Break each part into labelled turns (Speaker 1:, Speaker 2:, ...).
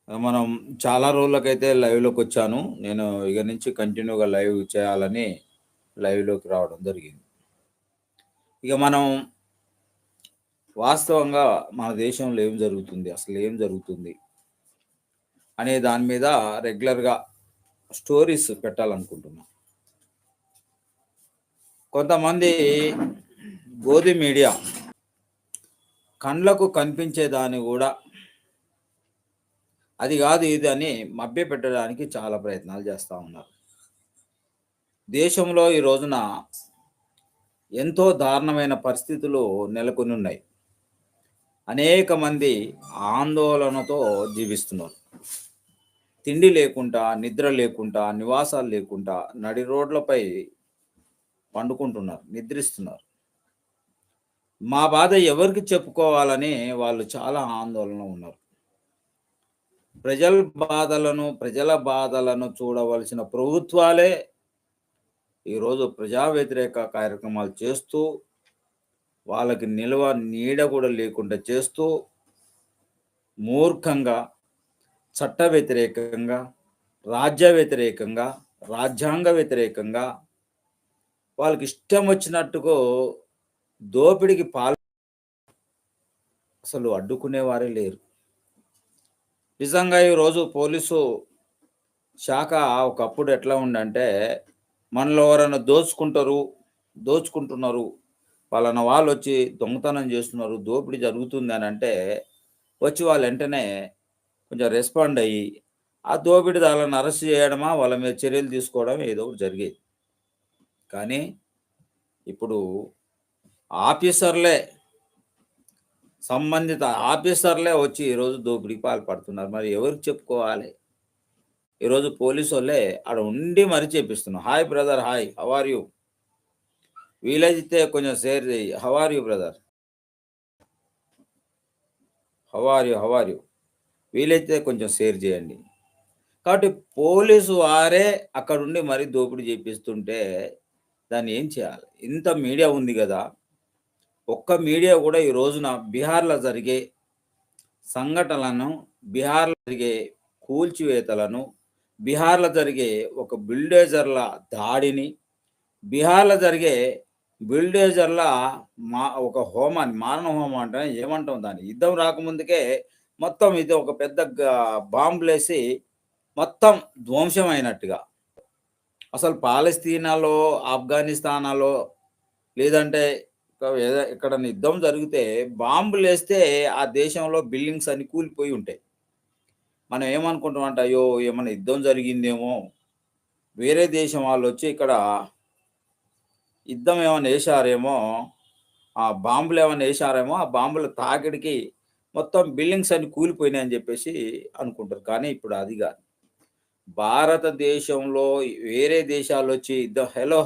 Speaker 1: మనం చాలా రోజులకైతే లైవ్‌లోకొచ్చాను. నేను ఇక నుంచి కంటిన్యూగా లైవ్ చేయాలని లైవ్‌లోకి రావడం జరిగింది. ఇక మనం వాస్తవంగా మన దేశంలో ఏం జరుగుతుంది? అసలేం జరుగుతుంది? అనే దాని మీద రెగ్యులర్‌గా స్టోరీస్ పెట్టాలనుకుంటున్నా. కొంతమంది గోధి మీడియా కండ్లకు కనిపించేదాన్ని గూడా అది గాదు ఇది అని మభ్యపెట్టడానికి చాలా ప్రయత్నాలు చేస్తా ఉన్నారు. దేశంలో ఈ రోజున ఎంతో దారుణమైన పరిస్థితులు నెలకొనున్నాయి. అనేక మంది ఆందోళనతో జీవిస్తున్నారు. తిండి లేకుండా, నిద్ర లేకుండా, నివాసాలు లేకుండా నడి రోడ్లపై పండుకుంటున్నారు, నిద్రిస్తున్నారు. మా బాధ ఎవరికి చెప్పుకోవాలని వాళ్ళు చాలా ఆందోళనలో ఉన్నారు. ప్రజల బాధలను చూడవలసిన ప్రభుత్వాలే ఈరోజు ప్రజా వ్యతిరేక కార్యక్రమాలు చేస్తూ, వాళ్ళకి నీడ కూడా లేకుండా చేస్తూ, మూర్ఖంగా, చట్ట వ్యతిరేకంగా, రాజ్య వ్యతిరేకంగా, రాజ్యాంగ వ్యతిరేకంగా వాళ్ళకి ఇష్టం వచ్చినట్టుగా దోపిడికి అసలు అడ్డుకునేవారే లేరు. నిజంగా ఈరోజు పోలీసు శాఖ ఒకప్పుడు ఎట్లా ఉండంటే, మనలో ఎవరైనా దోచుకుంటున్నారు, పలానా వాళ్ళు వచ్చి దొంగతనం చేస్తున్నారు, దోపిడీ జరుగుతుంది అని అంటే వచ్చి వాళ్ళు వెంటనే కొంచెం రెస్పాండ్ అయ్యి ఆ దోపిడీదారులను అరెస్ట్ చేయడమా, వాళ్ళ మీద చర్యలు తీసుకోవడం ఏదో ఒకటి జరిగేది. కానీ ఇప్పుడు సంబంధిత ఆఫీసర్లే వచ్చి ఈరోజు దోపిడీకి పాల్పడుతున్నారు. మరి ఎవరికి చెప్పుకోవాలి? ఈరోజు పోలీసోళ్ళే ఆడ ఉండి మరీ చేపిస్తున్నాం. Hi brother, hi, how are you? వీలైతే కొంచెం షేర్ చేయి. How are you brother? How are you? వీలైతే కొంచెం షేర్ చేయండి. కాబట్టి పోలీసు వారే అక్కడుండి మరీ దోపిడీ చేపిస్తుంటే దాన్ని ఏం చేయాలి? ఇంత మీడియా ఉంది గదా! ఒక్క మీడియా కూడా ఈ రోజున బీహార్‌లో జరిగే సంఘటనలను, బీహార్‌లో జరిగే కూల్చివేతలను, బీహార్‌లో జరిగే ఒక బిల్డోజర్ల దాడిని, బీహార్‌లో జరిగే బిల్డోజర్ల ఒక హోమాన్ని, మారణ హోమం అంటే ఏమంటాం దాన్ని? యుద్ధం రాకముందుకే మొత్తం ఇది ఒక పెద్ద బాంబులేసి మొత్తం ధ్వంసం అయినట్టుగా. అసలు పాలస్తీనాలో, ఆఫ్ఘనిస్తానాలో లేదంటే ఎక్కడన్నా యుద్ధం జరిగితే బాంబులేస్తే ఆ దేశంలో బిల్డింగ్స్ అన్నీ కూలిపోయి ఉంటాయి. మనం ఏమనుకుంటామంటే, అయ్యో! ఏమన్నా యుద్ధం జరిగిందేమో, వేరే దేశం వాళ్ళొచ్చి ఇక్కడ యుద్ధం ఏమన్నా ఏశారేమో, ఆ బాంబులేమన్నా ఏశారేమో, ఆ బాంబుల తాకిడికి మొత్తం బిల్డింగ్స్ అన్నీ కూలిపోయినాయని జెప్పేసి అనుకుంటారు. కానీ ఇప్పుడు అది గాదు. భారతదేశంలో వేరే దేశాలొచ్చి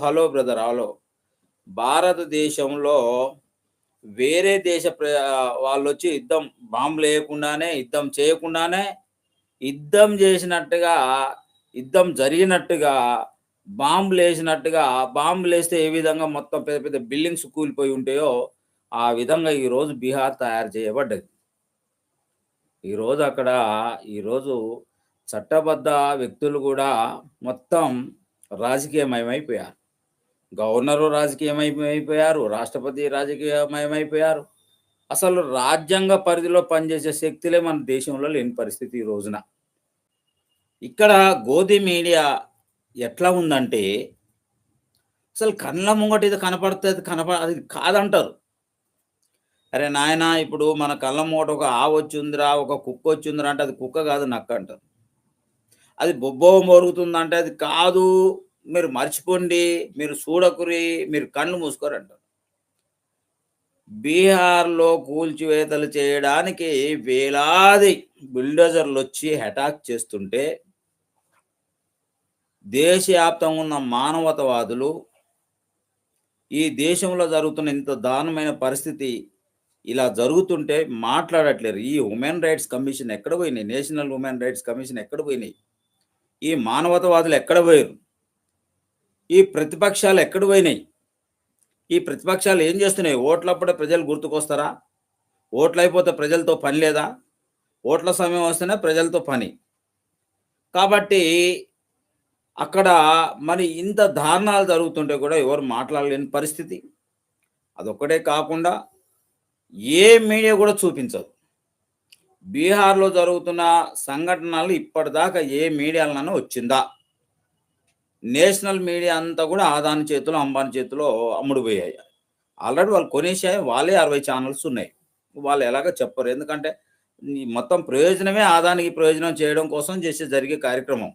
Speaker 1: హలో బ్రదర్, హలో. భారతదేశంలో వేరే దేశ వాళ్ళొచ్చి బాంబులేయకుండానే, యుద్ధం చేయకుండానే, యుద్ధం జరిగినట్టుగా, బాంబులేస్తే ఏ విధంగా మొత్తం పెద్ద పెద్ద బిల్డింగ్స్ కూలిపోయి ఉంటాయో, ఆ విధంగా ఈరోజు బీహార్ తయారు చేయబడ్డది. ఈరోజు చట్టబద్ధ వ్యక్తులు గూడా మొత్తం రాజకీయమయమైపోయారు. గవర్నరు రాజకీయమయమైపోయారు. రాష్ట్రపతి రాజకీయమయమైపోయారు. అసలు రాజ్యాంగ పరిధిలో పనిచేసే శక్తులే మన దేశంలో లేని పరిస్థితి ఈ రోజున. ఇక్కడ గోధి మీడియా ఎట్లా ఉందంటే, అసలు కళ్ళ ముంగట ఇది కనపడుతది అది కాదంటారు. అరే నాయనా! ఇప్పుడు మన కళ్ళ ముంగట ఒక ఆవొచ్చుందిరా, ఒక కుక్కొచ్చుందిరా అంటే అది కుక్క కాదు, నక్కంటారు. అది బొబ్బో మొరుగుతుందంటే అది కాదు, మీరు మర్చిపోండి, మీరు చూడకురి, మీరు కళ్ళు మూసుకోరంటారు. బీహార్‌లో కూల్చివేతలు చేయడానికి వేలాది బుల్డోజర్‌లొచ్చి అటాక్ చేస్తుంటే, దేశవ్యాప్తంగా ఉన్న మానవతావాదులు, ఈ దేశంలో జరుగుతున్న ఇంత దారుణమైన పరిస్థితి ఇలా జరుగుతుంటే మాట్లాడట్లేరు. ఈ హ్యూమన్ రైట్స్ కమిషన్ ఎక్కడ పోయినాయి? నేషనల్ హ్యూమన్ రైట్స్ కమిషన్ ఎక్కడ పోయినాయి? ఈ మానవతావాదులు ఎక్కడ పోయిర్రు? ఈ ప్రతిపక్షాలు ఎక్కడ పోయినాయి? ఈ ప్రతిపక్షాలు ఏం చేస్తున్నాయి? ఓట్లప్పుడే ప్రజలు గుర్తుకొస్తారా? ఓట్లయిపోతే ప్రజలతో పని లేదా? ఓట్ల సమయం వస్తేనే ప్రజలతో పని. కాబట్టి అక్కడ మరి ఇంత దారుణాలు జరుగుతుంటే కూడా ఎవరు మాట్లాడలేని పరిస్థితి. అదొక్కటే కాకుండా ఏ మీడియా కూడా చూపించదు. బీహార్‌లో జరుగుతున్న సంఘటనలు ఇప్పటిదాకా ఏ మీడియాలోనైనా వచ్చిందా? నేషనల్ మీడియా అంతా కూడా అదాని చేతిలో, అంబానీ చేతిలో అమ్ముడుపోయాయి. ఆల్రెడీ వాళ్ళు కొనేసాయి. వాళ్ళే 60 ఛానెల్స్ ఉన్నాయి. వాళ్ళు ఎలాగో చెప్పరు. ఎందుకంటే ఈ మొత్తం ప్రయోజనమే అదానికి ప్రయోజనం చేయడం కోసం జరిగే కార్యక్రమం.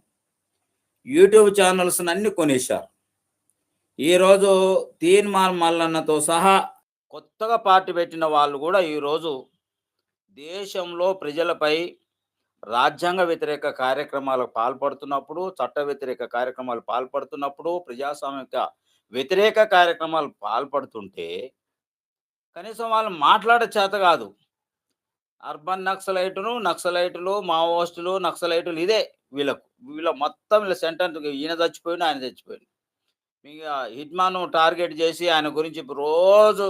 Speaker 1: యూట్యూబ్ ఛానెల్స్‌నన్నీ కొనేశారు. ఈరోజు తీన్మార్ మల్లన్నతో సహా కొత్తగా పార్టీ పెట్టిన వాళ్ళు గూడా ఈరోజు దేశంలో ప్రజలపై రాజ్యాంగ వ్యతిరేక కార్యక్రమాలకు పాల్పడుతున్నప్పుడు, చట్ట వ్యతిరేక కార్యక్రమాలు పాల్పడుతున్నప్పుడు, ప్రజాస్వామిక వ్యతిరేక కార్యక్రమాలు పాల్పడుతుంటే, కనీసం వాళ్ళు మాట్లాడే చేత గాదు. అర్బన్ నక్సలైటులు, మావోయిస్టులు, నక్సలైటులు ఇదే వీళ్ళకు. వీళ్ళ మొత్తం వీళ్ళ సెంటర్ ఈయన చచ్చిపోయిండు, ఆయన చచ్చిపోయిండు. ఇగ హిట్‌మాను టార్గెట్ జేసి ఆయన గురించి రోజు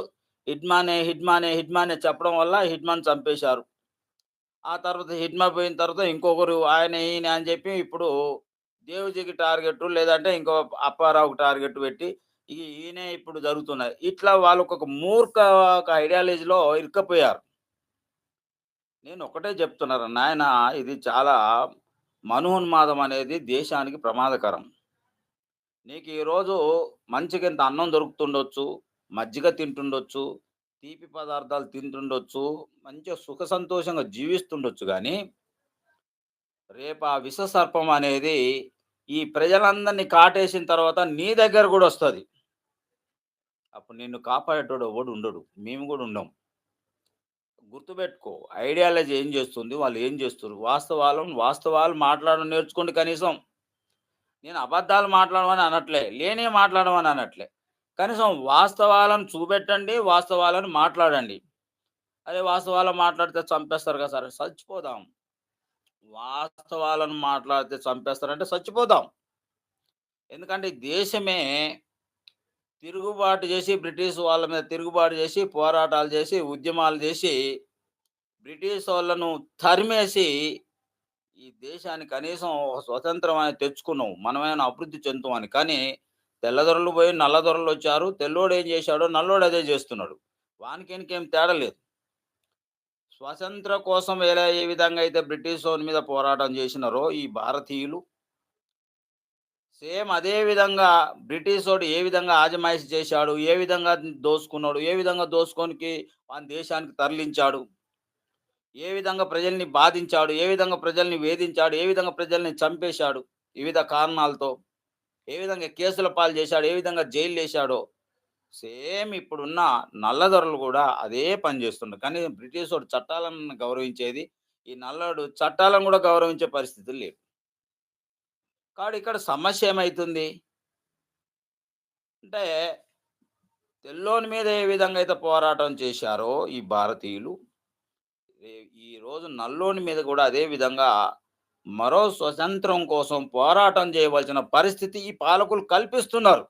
Speaker 1: హిట్‌మానే చెప్పడం వల్ల హిట్‌మాన్ చంపేశారు. ఆ తర్వాత హిట్‌మా పోయిన తర్వాత ఇంకొకరు ఆయన, ఈయన అని చెప్పి ఇప్పుడు దేవుజీకి టార్గెట్టు లేదంటే ఇంకో అప్పారావుకి టార్గెట్ పెట్టి ఈయనే ఇప్పుడు జరుగుతున్నాయి. ఇట్లా వాళ్ళకొక ఒక ఐడియాలజీలో ఇరుక్కపోయారు. నేను ఒకటే చెప్తున్నాను నాయనా ఇది చాలా మనోన్మాదం అనేది దేశానికి ప్రమాదకరం. నీకు ఈరోజు మంచిగింత అన్నం దొరుకుతుండొచ్చు, మజ్జిగ తింటుండొచ్చు, తీపి పదార్థాలు తింటుండొచ్చు, మంచిగా సుఖ సంతోషంగా జీవిస్తుండొచ్చు గానీ, రేపు ఆ విషసర్పం అనేది ఈ ప్రజలందరిని కాటేసిన తర్వాత నీ దగ్గర గూడా ఒస్తది. అప్పుడు నిన్ను కాపాడేటోడు ఎవడుండడు. మేము గూడా ఉండం. గుర్తుపెట్టుకో. ఐడియాలజీ ఏం జేస్తుంది? వాళ్ళు ఏం జేస్తుర్రు? వాస్తవాలు మాట్లాడడం నేర్చుకోండి కనీసం. నేను అబద్ధాలు మాట్లాడమని అనట్లే. లేనివి మాట్లాడమని అనట్లే. కనీసం వాస్తవాలను చూపెట్టండి. వాస్తవాలను మాట్లాడండి. అదే వాస్తవాలు మాట్లాడితే చంపేస్తారు కదా! సరే సచ్చిపోదాం. వాస్తవాలను మాట్లాడితే చంపేస్తారంటే సచ్చిపోదాం. ఎందుకంటే ఈ దేశమే తిరుగుబాటు చేసి బ్రిటిష్ వాళ్ళ మీద తిరుగుబాటు చేసి, పోరాటాలు చేసి, ఉద్యమాలు చేసి, బ్రిటిష్ వాళ్ళను తరిమేసి ఈ దేశాన్ని కనీసం ఒక స్వతంత్రం అనేది తెచ్చుకున్నాం. మనమేమైనా అభివృద్ధి చెందుతామని. కానీ తెల్లదొరలు పోయి నల్లదొరలొచ్చారు. తెల్లోడు ఏం చేశాడో నల్లోడు అదే చేస్తున్నాడు. వానికి ఈయనకేం తేడా లేదు. స్వతంత్ర కోసం ఏ విధంగా అయితే బ్రిటిషోని మీద పోరాటం చేసినారో ఈ భారతీయులు, సేమ్ అదే విధంగా బ్రిటిషోడు ఏ విధంగా ఆజమాయిషీ చేశాడు, ఏ విధంగా దోసుకున్నాడు, ఏ విధంగా దోసుకొనికి వాని దేశానికి తరలించాడు. ఏ విధంగా ప్రజల్ని బాధించాడు, ఏ విధంగా ప్రజల్ని వేధించాడు, ఏ విధంగా ప్రజల్ని చంపేశాడు వివిధ కారణాలతో, ఏ విధంగా కేసుల పాలు చేశాడు, ఏ విధంగా జైల్లేశాడో, సేమ్ ఇప్పుడున్న నల్లదొరలు గూడా అదే పని జేస్తుండు. కానీ బ్రిటిషోడు చట్టాలను గౌరవించేది, ఈ నల్లోడు చట్టాలను గూడా గౌరవించే పరిస్థితులు లేవు. కాబట్టి ఇక్కడ సమస్య ఏమైతుంది? అంటే తెల్లోని మీద ఏ విధంగా అయితే పోరాటం చేశారో ఈ భారతీయులు, ఈరోజు నల్లోని మీద గూడా అదే విధంగా మరో స్వతంత్రం కోసం పోరాటం చేయవలసిన పరిస్థితి ఈ పాలకులు కల్పిస్తున్నారు.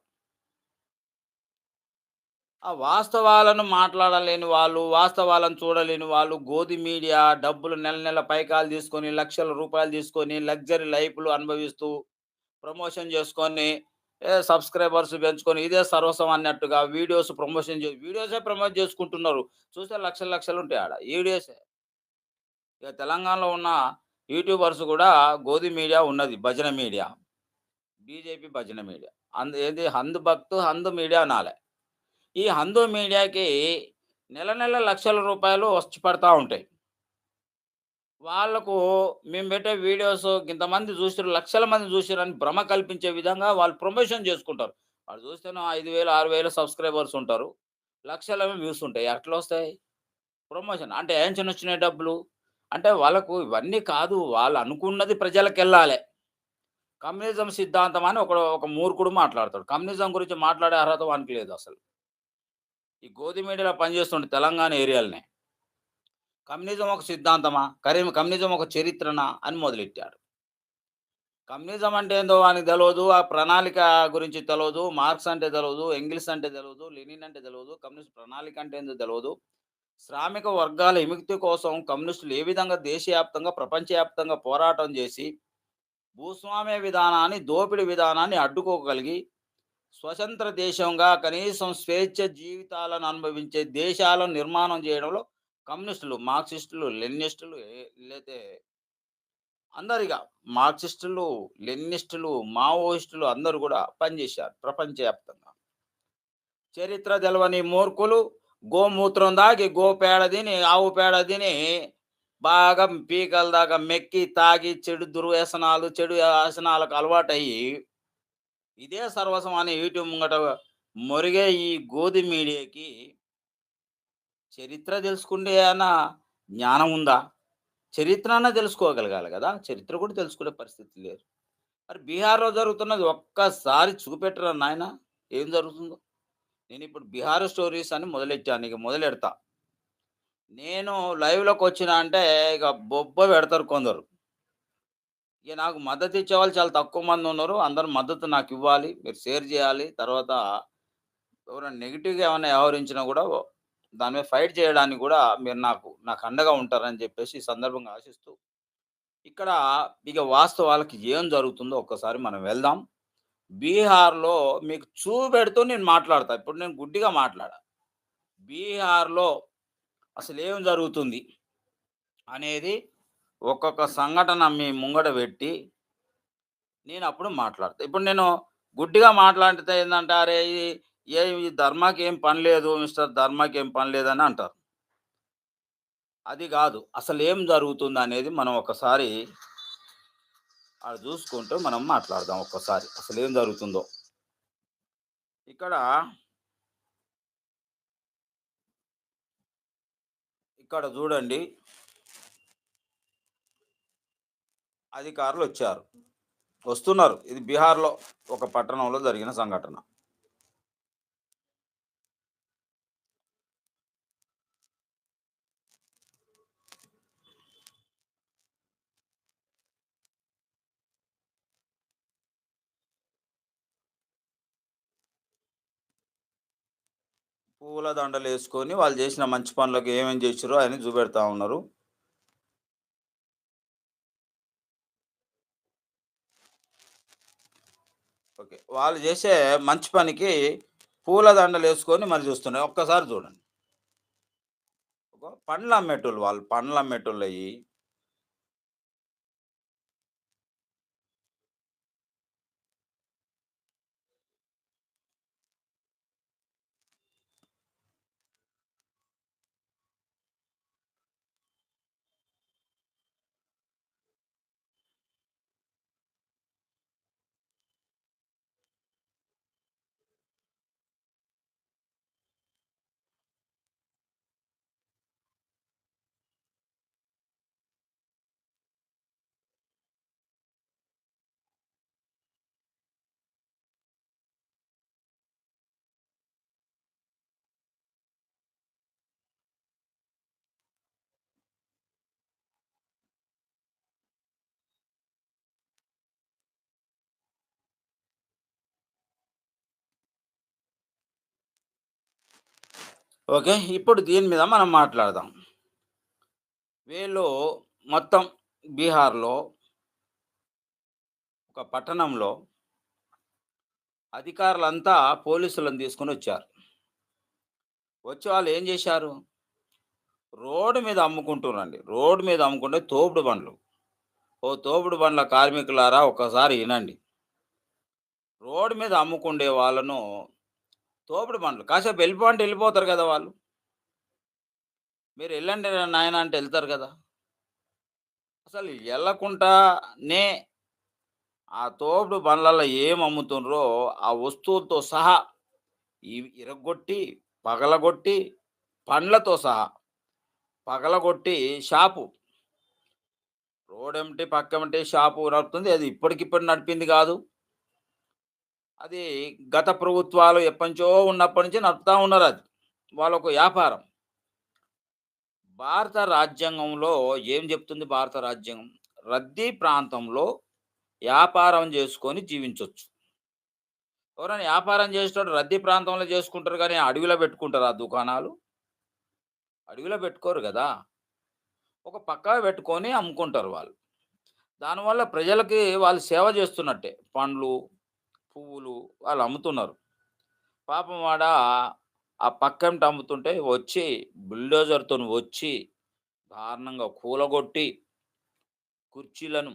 Speaker 1: ఆ వాస్తవాలను మాట్లాడలేని వాళ్ళు, వాస్తవాలను చూడలేని వాళ్ళు, గోధి మీడియా డబ్బులు నెల నెల పైకాలు తీసుకొని, లక్షల రూపాయలు తీసుకొని, లగ్జరీ లైఫ్‌లు అనుభవిస్తూ, ప్రమోషన్ చేసుకొని, సబ్‌స్క్రైబర్స్ పెంచుకొని, ఇదే సర్వస్వం అన్నట్టుగా వీడియోసే ప్రమోట్ చేసుకుంటున్నారు. చూస్తే లక్షలు లక్షలుంటాయి ఆడ. వీడియోసే. ఇక తెలంగాణలో ఉన్న యూట్యూబర్స్ గూడా గోధి మీడియా ఉన్నది. భజన మీడియా. బీజేపీ భజన మీడియా. ఏది హంద్ భక్త్, హంద్ మీడియా అనాలే. ఈ హందూ మీడియాకి నెల నెల లక్షల రూపాయలు వచ్చి పడతా ఉంటాయి. వాళ్ళకు మేము పెట్టే వీడియోస్ ఇంతమంది చూసిర్రు, లక్షల మంది చూసిర్రని భ్రమ కల్పించే విధంగా వాళ్ళు ప్రమోషన్ చేసుకుంటారు. వాళ్ళు చూస్తేనో 5,000, 6,000 సబ్‌స్క్రైబర్స్ ఉంటారు. లక్షలేమో వ్యూస్ ఉంటాయి. ఎట్లొస్తాయి? ప్రమోషన్. అంటే ఏంచనొచ్చినాయి డబ్బులు? అంటే వాళ్ళకు ఇవన్నీ కాదు. వాళ్ళు అనుకున్నది ప్రజలకెళ్ళాలె. కమ్యూనిజం సిద్ధాంతం అని ఒక మూర్ఖుడు మాట్లాడతాడు. కమ్యూనిజం గురించి మాట్లాడే అర్హత వానికి లేదసలు. ఈ గోధి మీడియాలో పనిచేస్తుండే తెలంగాణ ఏరియాలనే. కమ్యూనిజం ఒక సిద్ధాంతమా? కమ్యూనిజం ఒక చరిత్రనా? అని మొదలెట్టాడు. కమ్యూనిజం అంటే ఏందో వానికి తెలవదు. ఆ ప్రణాళిక గురించి తెలవదు. మార్క్స్ అంటే తెలవదు. ఎంగిల్స్ అంటే తెలవదు. లెనిన్ అంటే తెలవదు. కమ్యూనిస్ట్ ప్రణాళిక అంటే ఏందో తెలవదు. శ్రామిక వర్గాల విముక్తి కోసం కమ్యూనిస్టులు ఏ విధంగా దేశవ్యాప్తంగా, ప్రపంచవ్యాప్తంగా పోరాటం చేసి, భూస్వామ్య విధానాన్ని, దోపిడీ విధానాన్ని అడ్డుకోగలిగి, స్వతంత్ర దేశంగా కనీసం స్వేచ్ఛ జీవితాలను అనుభవించే దేశాలను నిర్మాణం చేయడంలో కమ్యూనిస్టులు, మార్క్సిస్టులు, లెనినిస్టులు లేతే అందరిగా మార్క్సిస్టులు, లెనినిస్టులు, మావోయిస్టులు అందరూ కూడా పనిచేశారు ప్రపంచవ్యాప్తంగా. చరిత్ర తెలవని మూర్ఖులు గోమూత్రం దాగి, గోపేడ తిని, ఆవు పేడ తిని బాగా పీకల దాకా మెక్కి, తాగి చెడు దుర్వ్యసనాలు, చెడు వ్యసనాలకు అలవాటయ్యి, ఇదే సర్వస్వం అని యూట్యూబ్ ముంగట మొరిగే ఈ గోధి మీడియాకి చరిత్ర తెలుసుకుండే అన్న జ్ఞానం ఉందా? చరిత్ర అన్నా తెలుసుకోగలగాలి గదా! చరిత్ర కూడా తెలుసుకునే పరిస్థితి లేదు. మరి బీహార్‌లో జరుగుతున్నది ఒక్కసారి చూపెట్టరా నాయనా! ఏం జరుగుతుందో? నేనిప్పుడు బీహార్ స్టోరీస్ అని మొదలెట్టాను. ఇక మొదలెడతా. నేను లైవ్‌లోకొచ్చినా అంటే ఇక బొబ్బ పెడతారు కొందరు. ఇక నాకు మద్దతు ఇచ్చేవాళ్ళు చాలా తక్కువ మందున్నారు. అందరూ మద్దతు నాకివ్వాలి. మీరు షేర్ చేయాలి. తర్వాత ఎవరైనా నెగెటివ్‌గా ఏమన్నా వ్యవహరించినా గూడా దాని మీద ఫైట్ చేయడానికి గూడా మీరు నాకు అండగా ఉంటారని చెప్పేసి ఈ సందర్భంగా ఆశిస్తూ, ఇక్కడ ఇక వాస్తవాలకి ఏం జరుగుతుందో ఒక్కసారి మనం వెళ్దాం. బీహార్‌లో మీకు చూపెడుతూ నేను మాట్లాడతా. ఇప్పుడు నేను గుడ్డిగా మాట్లాడా. బీహార్‌లో అసలేం జరుగుతుంది అనేది ఒక్కొక్క సంఘటన మీ ముంగట పెట్టి నేనప్పుడు మాట్లాడతా. ఇప్పుడు నేను గుడ్డిగా మాట్లాడితే ఏందంటే, "అరే! ఈ ధర్మాకేం పని లేదు మిస్టర్ ధర్మాకేం పని లేదని" అంటారు. అది గాదు. అసలేం జరుగుతుందనేది మనం ఒకసారి ఆడ జూసుకుంటూ మనం మాట్లాడదాం ఒక్కసారి. అసలేం జరుగుతుందో. ఇక్కడ, ఇక్కడ జూడండి అధికారులొచ్చారు. వస్తున్నారు. ఇది బీహార్‌లో ఒక పట్టణంలో జరిగిన సంఘటన. పూల దండలేసుకొని వాళ్ళు జేసిన మంచి పనులకు ఏమేం జేసిర్రో అయన్నీ జూపెడతా ఉన్నారు. ఓకే. వాళ్ళు జేసే మంచి పనికి పూల దండలేసుకొని మరి జూస్తున్నారు. ఒక్కసారి జూడండి. ఒక పండ్లమ్మేటోళ్ళు వాళ్ళు. పండ్లమ్మేటోళ్ళయి ఓకే. ఇప్పుడు దీని మీద మనం మాట్లాడదాం. వీళ్ళు మొత్తం బీహార్‌లో ఒక పట్టణంలో అధికారులంతా పోలీసులను తీసుకొనొచ్చారు. వచ్చి వాళ్ళేం జేశారు? రోడ్డు మీద అమ్ముకుంటుర్రండి. రోడ్డు మీద అమ్ముకుంటే తోపుడు బండ్లు. ఓ తోపుడు బండ్ల కార్మికులారా ఒక్కసారి ఇనండి. రోడ్డు మీద అమ్ముకుండే వాళ్ళను తోపుడు బండ్లు కాసేపు వెళ్ళిపో అంటే వెళ్ళిపోతారు గదా వాళ్ళు. మీరెళ్ళండి నాయనా అంటే ఎళ్తారు గదా! అసలు ఎళ్ళకుండానే ఆ తోపుడు బండ్లల్లో ఏం అమ్ముతుండ్రో ఆ వస్తువులతో సహా ఇరగ్గొట్టి, పగలగొట్టి, పండ్లతో సహా పగలగొట్టి షాపు రోడెమ్మటి పక్కమ్మటే షాపు నడుపుతుంది. అది ఇప్పటికిప్పుడు నడిపింది గాదు. అది గత ప్రభుత్వాలు ఎప్పటినుంచో ఉన్నప్పటి నుంచి నడుపుతా ఉన్నారది. వాళ్ళొక వ్యాపారం. భారత రాజ్యాంగంలో ఏం జెప్తుంది భారత రాజ్యాంగం? రద్దీ ప్రాంతంలో వ్యాపారం జేసుకొని జీవించొచ్చు. ఎవరైనా వ్యాపారం చేసేటోడు రద్దీ ప్రాంతంలో జేసుకుంటారు గానీ, అడవిలో బెట్టుకుంటారా దుకాణాలు? అడవిలో పెట్టుకోరు గదా! ఒక పక్కన పెట్టుకొని అమ్ముకుంటారు వాళ్ళు. దానివల్ల ప్రజలకి వాళ్ళు సేవ చేస్తున్నట్టే. పండ్లు, పువ్వులు వాళ్ళు అమ్ముతున్నారు. పాపం ఆ పక్కెంట అమ్ముతుంటే వచ్చి బుల్డోజర్‌తోని వచ్చి దారుణంగా కూలగొట్టి కుర్చీలను,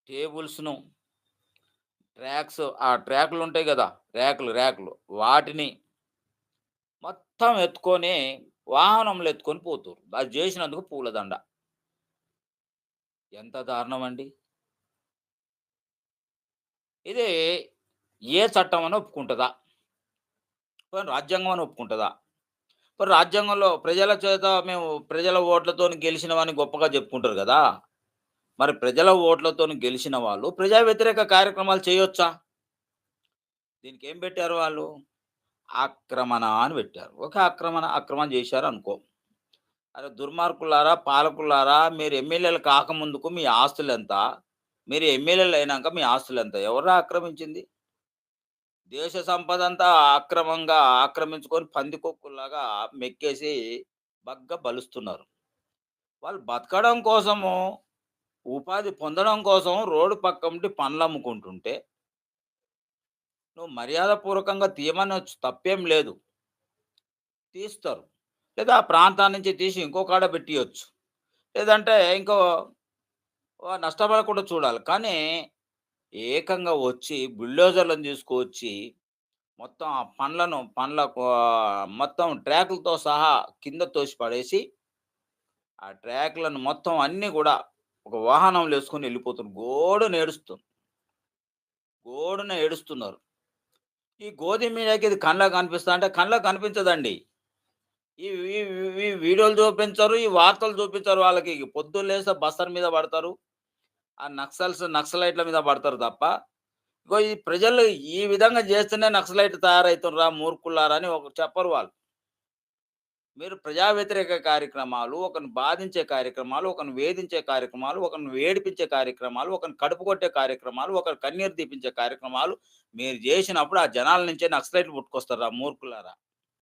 Speaker 1: టేబుల్స్‌ను, ట్రాకులుంటాయి గదా! ర్యాకులు వాటిని మొత్తం ఎత్తుకొని వాహనంలో ఎత్తుకొని పోతుర్రు. అది జేసినందుకు పూలదండ. ఎంత దారుణమండి! ఇది ఏ చట్టమని ఒప్పుకుంటదా? పోనీ రాజ్యాంగం అని ఒప్పుకుంటదా? మరి రాజ్యాంగంలో ప్రజల చేత మేము ప్రజల ఓట్లతోని గెలిచినమని గొప్పగా చెప్పుకుంటారు గదా! మరి ప్రజల ఓట్లతోని గెలిచిన వాళ్ళు ప్రజా వ్యతిరేక కార్యక్రమాలు చేయొచ్చా? దీనికేం పెట్టారు వాళ్ళు? ఆక్రమణ అని పెట్టారు. ఓకే. అక్రమణ చేశారనుకో. అరే దుర్మార్గులారా, పాలకులారా మీరు ఎమ్మెల్యేలు కాకముందుకు మీ ఆస్తులెంత? మీరు ఎమ్మెల్యేలు అయినాక మీ ఆస్తులెంత? ఎవర్రా ఆక్రమించింది? దేశ సంపదంతా అక్రమంగా ఆక్రమించుకొని పందికొక్కుల్లాగా మెక్కేసి బలుస్తున్నారు. వాళ్ళు బతకడం కోసము, ఉపాధి పొందడం కోసం రోడ్డు పక్కనుండి పండ్లమ్ముకుంటుంటే, నువ్వు మర్యాదపూర్వకంగా తీయమనొచ్చు తప్పేం లేదు. తీస్తారు. లేదా ఆ ప్రాంతం నుంచి తీసి ఇంకో కాడ పెట్టియొచ్చు. లేదంటే ఇంకో నష్టపడకుండా చూడాలి. కానీ ఏకంగా వచ్చి బుల్డోజర్‌లను తీసుకొచ్చి మొత్తం ఆ మొత్తం ట్రాకులతో సహా కింద తోసి పడేసి, ఆ ట్రాక్‌లను మొత్తం అన్నీ గూడా ఒక వాహనంలో ఎసుకొని ఎళ్ళిపోతున్నారు. గోడున ఏడుస్తున్నారు. ఈ గోధుమ మీదకి ఇది కళ్ళకి కనిపిస్తదా అంటే కళ్ళకి కనిపించదండి. ఈ ఈ ఈ వీడియోలు చూపించరు, ఈ వార్తలు చూపించరు వాళ్ళకి. పొద్దున్న లేస్తే బస్తర్ మీద పడతారు. ఆ నక్సలైట్‌ల మీద పడతారు తప్ప, ఇగో ఈ ప్రజలు ఈ విధంగా చేస్తేనే నక్సలైట్ తయారైతుర్రా మూర్ఖులారా అని చెప్పరు వాళ్ళు. మీరు ప్రజా వ్యతిరేక కార్యక్రమాలు, ఒకరిని బాధించే కార్యక్రమాలు, ఒకరిని వేధించే కార్యక్రమాలు, ఒకరిని ఏడిపించే కార్యక్రమాలు, ఒకరిని కడుపు కొట్టే కార్యక్రమాలు, ఒకరి కన్నీరు తీపించే కార్యక్రమాలు మీరు జేసినప్పుడు ఆ జనాల నుంచే నక్సలైట్లు పుట్టుకొస్తారురా మూర్ఖులారా!